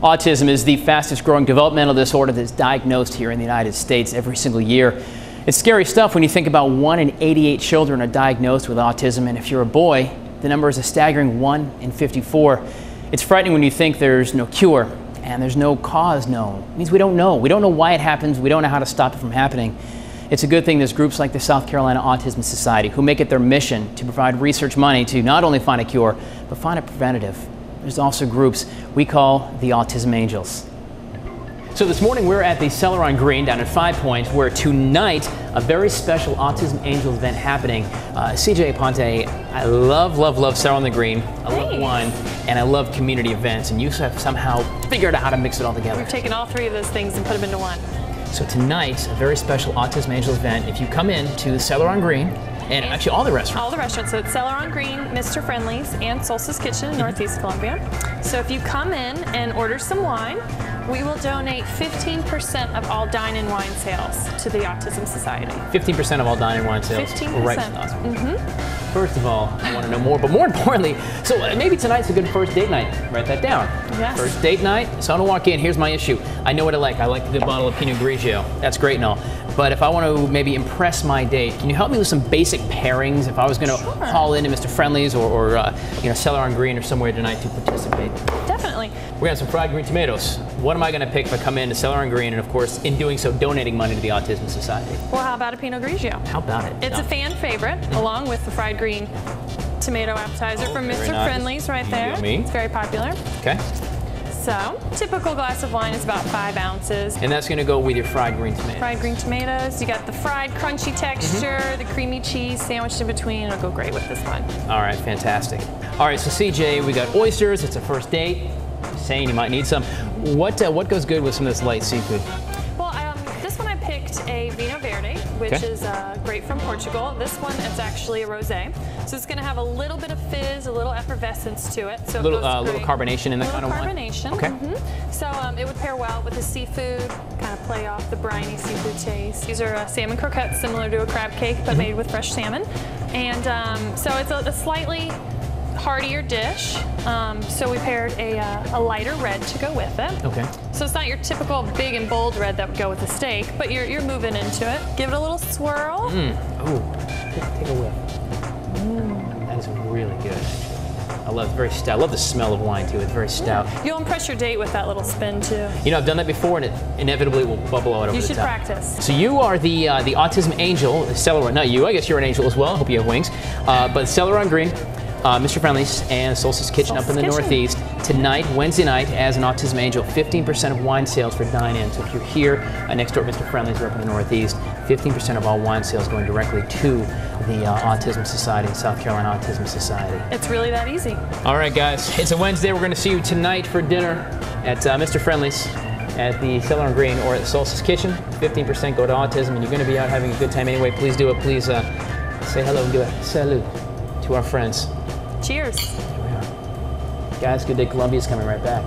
Autism is the fastest growing developmental disorder that's diagnosed here in the United States every single year. It's scary stuff when you think about 1 in 88 children are diagnosed with autism, and if you're a boy, the number is a staggering 1 in 54. It's frightening when you think there's no cure and there's no cause known. It means we don't know. We don't know why it happens. We don't know how to stop it from happening. It's a good thing there's groups like the South Carolina Autism Society who make it their mission to provide research money to not only find a cure, but find a preventative. There's also groups we call the Autism Angels. So this morning we're at the Cellar on Greene down at 5 Points, where tonight a very special Autism Angels event happening. CJ Ponte, I love Cellar on the Greene. I love wine, and I love community events, and you have somehow figured out how to mix it all together. We've taken all three of those things and put them into one. So tonight, a very special Autism Angels event. If you come in to the Cellar on Greene, and actually all the restaurants. All the restaurants. So it's Cellar on Greene, Mr. Friendly's, and Solstice Kitchen in Northeast Columbia. So if you come in and order some wine, we will donate 15% of all dine-in wine sales to the Autism Society. 15% of all dine-in wine sales. 15%. Right. Awesome. First of all, I want to know more, but more importantly, so maybe tonight's a good first date night. Write that down. Yes. First date night. So I don't walk in. Here's my issue. I know what I like. I like a good bottle of Pinot Grigio. That's great and all. But if I want to maybe impress my date, can you help me with some basic pairings if I was going to haul into Mr. Friendly's or Cellar on Greene or somewhere tonight to participate? Definitely. We got some fried green tomatoes. What am I going to pick if I come in to Cellar on Greene and, of course, in doing so, donating money to the Autism Society? Well, how about a Pinot Grigio? How about it? It's a fan favorite, along with the fried green tomato appetizer from Mr. Friendly's right there. Yummy. It's very popular. Okay. So, typical glass of wine is about 5 ounces. And that's going to go with your fried green tomatoes. Fried green tomatoes. You got the fried crunchy texture, the creamy cheese sandwiched in between. It'll go great with this one. All right, fantastic. All right, so CJ, we got oysters. It's a first date. Saying you might need some. What goes good with some of this light seafood? Well, this one I picked a Vinho Verde, which is great from Portugal. This one is actually a rosé. So it's going to have a little bit of fizz, a little effervescence to it. So little carbonation in that kind of wine? Carbonation. Okay. So it would pair well with the seafood, kind of play off the briny seafood taste. These are salmon croquettes, similar to a crab cake, but made with fresh salmon. And so it's a slightly heartier dish. So we paired a lighter red to go with it. Okay. So it's not your typical big and bold red that would go with a steak, but you're moving into it. Give it a little swirl. Oh, take a whiff. That is really good. I love it. Very stout. I love the smell of wine too. It's very stout. You'll impress your date with that little spin too. You know, I've done that before, and it inevitably will bubble out over the top. You should practice. So you are the Autism Angel, Cellar. Not you. I guess you're an angel as well. I hope you have wings. But Cellar on Greene, Mr. Friendly's, and Solstice Kitchen up in the Northeast. Tonight, Wednesday night, as an Autism Angel, 15% of wine sales for dine-in. So if you're here next door at Mr. Friendly's or up in the Northeast, 15% of all wine sales going directly to the Autism Society, South Carolina Autism Society. It's really that easy. All right, guys. It's a Wednesday. We're going to see you tonight for dinner at Mr. Friendly's at the Cellar on Greene or at the Solstice Kitchen. 15% go to autism, and you're going to be out having a good time anyway. Please do it. Please say hello and do a salute to our friends. Cheers. Guys, Good Day Columbia's coming right back.